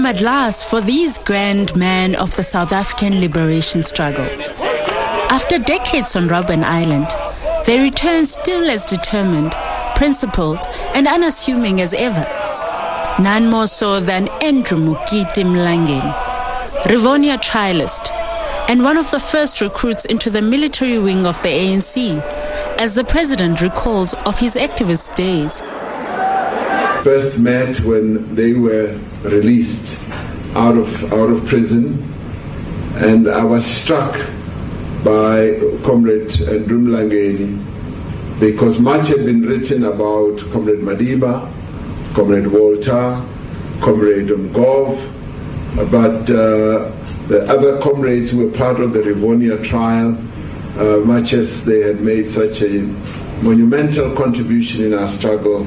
at last for these grand men of the South African liberation struggle. After decades on Robben Island, they return still as determined, principled, and unassuming as ever. None more so than Andrew Mlangeni, Rivonia trialist, and one of the first recruits into the military wing of the ANC, as the president recalls of his activist days. First met when they were released out of prison, and I was struck by Comrade Andrew Mlangeni because much had been written about Comrade Madiba, Comrade Walter, Comrade Mgov, but the other comrades who were part of the Rivonia trial, much as they had made such a monumental contribution in our struggle,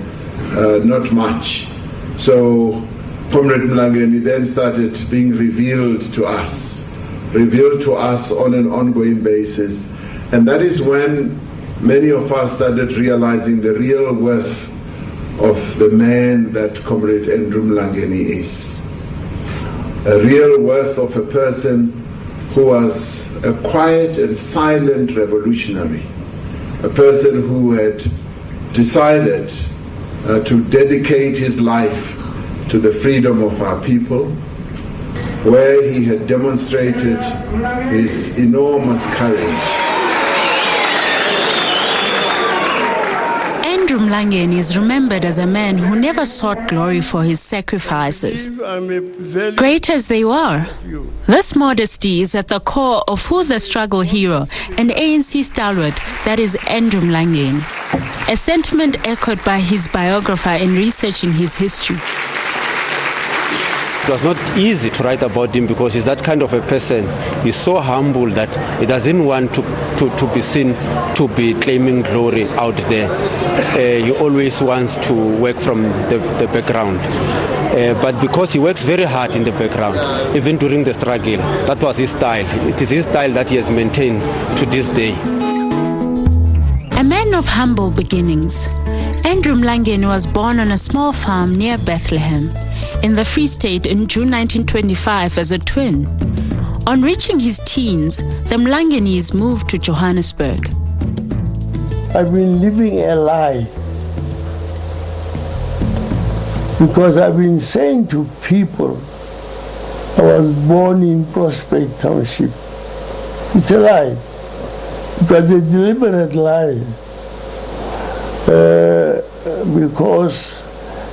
not much. So Comrade Mlangeni then started being revealed to us on an ongoing basis. And that is when many of us started realizing the real worth of the man that Comrade Andrew Mlangeni is. A real worth of a person who was a quiet and silent revolutionary, a person who had decided to dedicate his life to the freedom of our people, where he had demonstrated his enormous courage. Andrew Mlangeni is remembered as a man who never sought glory for his sacrifices. Great as they were, this modesty is at the core of who the struggle hero and ANC stalwart that is Andrew Mlangeni, a sentiment echoed by his biographer in researching his history. It was not easy to write about him because he's that kind of a person. He's so humble that he doesn't want to be seen to be claiming glory out there. He always wants to work from the background. But because he works very hard in the background, even during the struggle, that was his style. It is his style that he has maintained to this day. A man of humble beginnings, Andrew Mlangeni was born on a small farm near Bethlehem in the Free State in June 1925 as a twin. On reaching his teens, the Mlangenis moved to Johannesburg. I've been living a lie because I've been saying to people I was born in Prospect Township. It's a lie. It was a deliberate lie because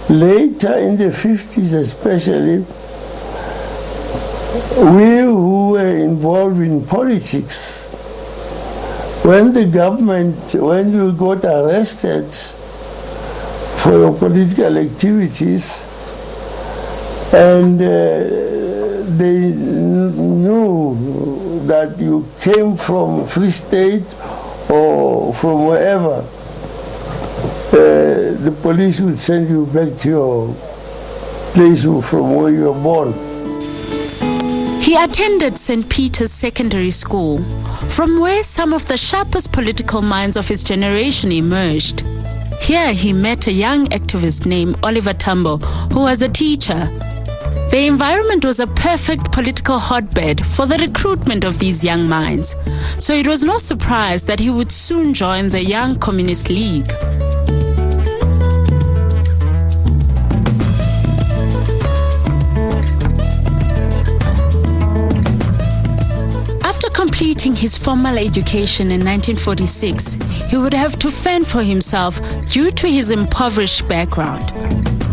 later in the 50s especially, we who were involved in politics, when the government, when you got arrested for your political activities, and they knew that you came from Free State or from wherever, the police would send you back to your place from where you were born. He attended St. Peter's Secondary School, from where some of the sharpest political minds of his generation emerged. Here he met a young activist named Oliver Tambo, who was a teacher. The environment was a perfect political hotbed for the recruitment of these young minds, so it was no surprise that he would soon join the Young Communist League. After completing his formal education in 1946, he would have to fend for himself due to his impoverished background.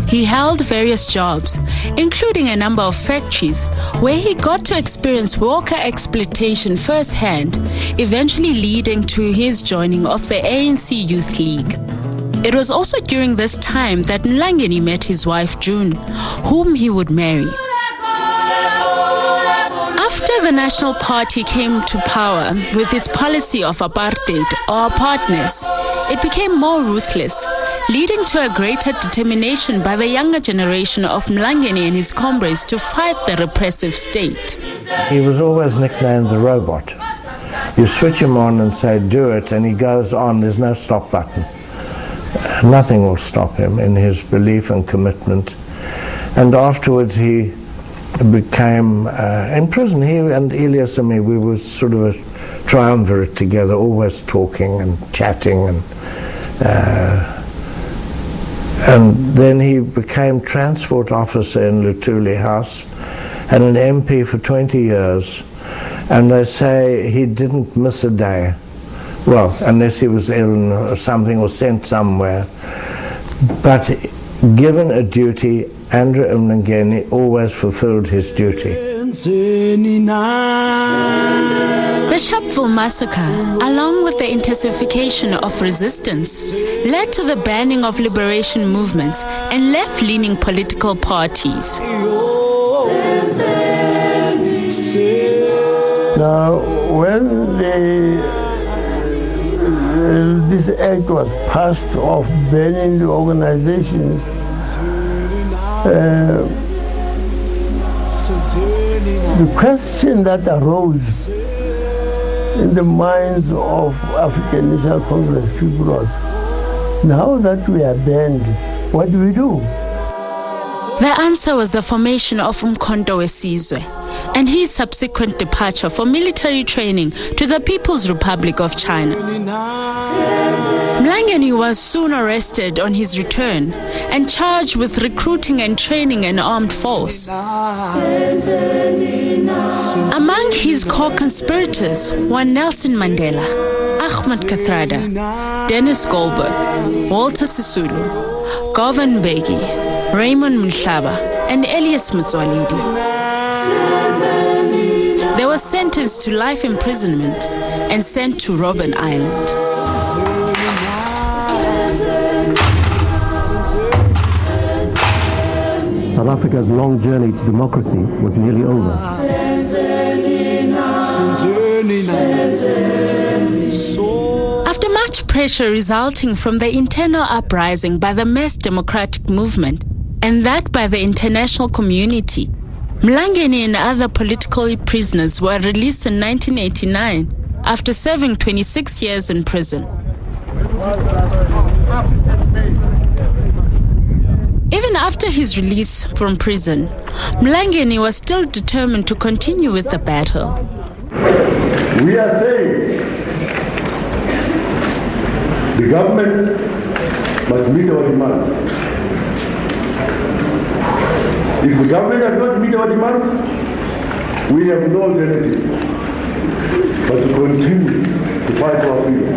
He held various jobs, including a number of factories, where he got to experience worker exploitation firsthand, eventually leading to his joining of the ANC Youth League. It was also during this time that Mlangeni met his wife June, whom he would marry. After the National Party came to power with its policy of apartheid or apartness, it became more ruthless, leading to a greater determination by the younger generation of Mlangeni and his comrades to fight the repressive state. He was always nicknamed the robot. You switch him on and say do it and he goes on, there's no stop button. Nothing will stop him in his belief and commitment. And afterwards he became in prison. He and Elias and me, we were sort of a triumvirate together, always talking and chatting, and then he became transport officer in Luthuli House and an MP for 20 years, and they say he didn't miss a day, well, unless he was ill or something or sent somewhere. But given a duty, Andrew Mlangeni always fulfilled his duty. The Sharpeville massacre, along with the intensification of resistance, led to the banning of liberation movements and left-leaning political parties. Now, when this act was passed of banning the organizations, the question that arose in the minds of African National Congress people was, now that we are banned, what do we do? The answer was the formation of Umkhonto weSizwe and his subsequent departure for military training to the People's Republic of China. Mlangeni was soon arrested on his return and charged with recruiting and training an armed force. Among his co-conspirators were Nelson Mandela, Ahmed Kathrada, Dennis Goldberg, Walter Sisulu, Govan Mbeki, Raymond Mhlaba, and Elias Motsoaledi. They were sentenced to life imprisonment and sent to Robben Island. South Africa's long journey to democracy was nearly over. After much pressure resulting from the internal uprising by the mass democratic movement, and that by the international community, Mlangeni and other political prisoners were released in 1989 after serving 26 years in prison. Even after his release from prison, Mlangeni was still determined to continue with the battle. We are saying the government must meet our demands. If the government does not meet our demands, we have no alternative but to continue to fight for our freedom.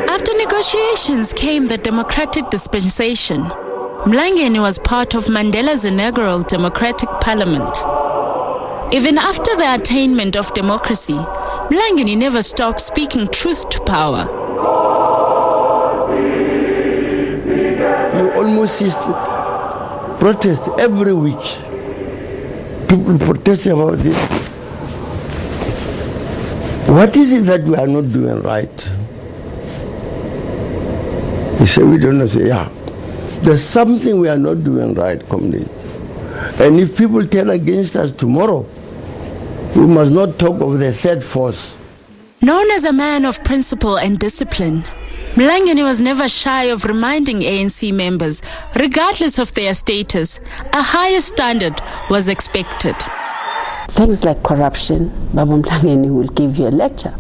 After negotiations came the democratic dispensation. Mlangeni was part of Mandela's inaugural democratic parliament. Even after the attainment of democracy, Mlangeni never stopped speaking truth to power. You almost see protests every week. People protest about this. What is it that we are not doing right? They say we don't know. Say, yeah, there's something we are not doing right, comrades. And if people turn against us tomorrow, we must not talk of the third force. Known as a man of principle and discipline, Mlangeni was never shy of reminding ANC members, regardless of their status, a higher standard was expected. Things like corruption, Baba Mlangeni will give you a lecture,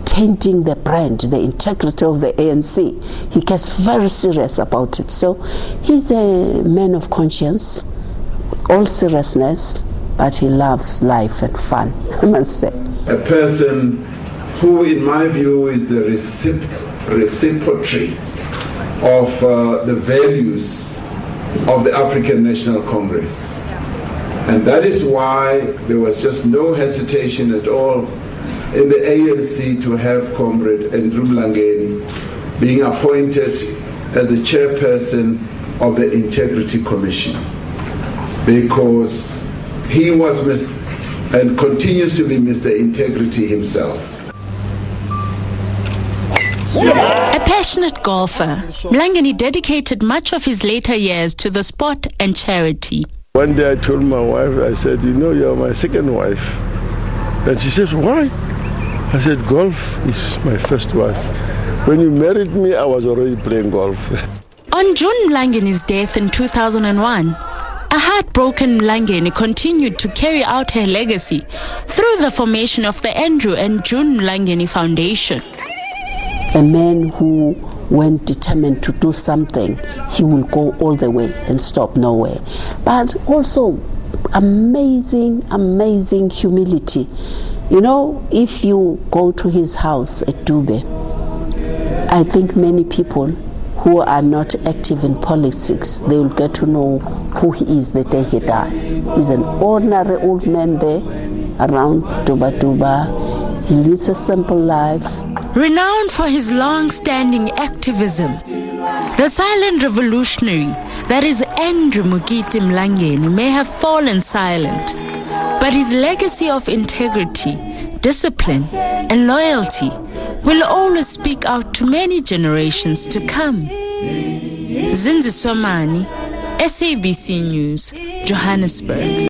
tainting the brand, the integrity of the ANC. He gets very serious about it. So he's a man of conscience, all seriousness, but he loves life and fun, I must say. A person who, in my view, is the reciprocity of the values of the African National Congress. And that is why there was just no hesitation at all in the ANC to have Comrade Andrew Mlangeni being appointed as the chairperson of the Integrity Commission, because he was and continues to be Mr. Integrity himself. A passionate golfer, Mlangeni dedicated much of his later years to the sport and charity. One day I told my wife, I said, you know, you're my second wife. And she said, why? I said, golf is my first wife. When you married me, I was already playing golf. On June Mlangeni's death in 2001, a heartbroken Mlangeni continued to carry out her legacy through the formation of the Andrew and June Mlangeni Foundation. A man who, when determined to do something, he will go all the way and stop nowhere. But also amazing, amazing humility. You know, if you go to his house at Dube, I think many people who are not active in politics, they will get to know who he is the day he died. He's an ordinary old man there around Duba. He leads a simple life. Renowned for his long-standing activism, the silent revolutionary that is Andrew Mlangeni may have fallen silent, but his legacy of integrity, discipline, and loyalty will always speak out to many generations to come. Zinziswa Mani, SABC News, Johannesburg.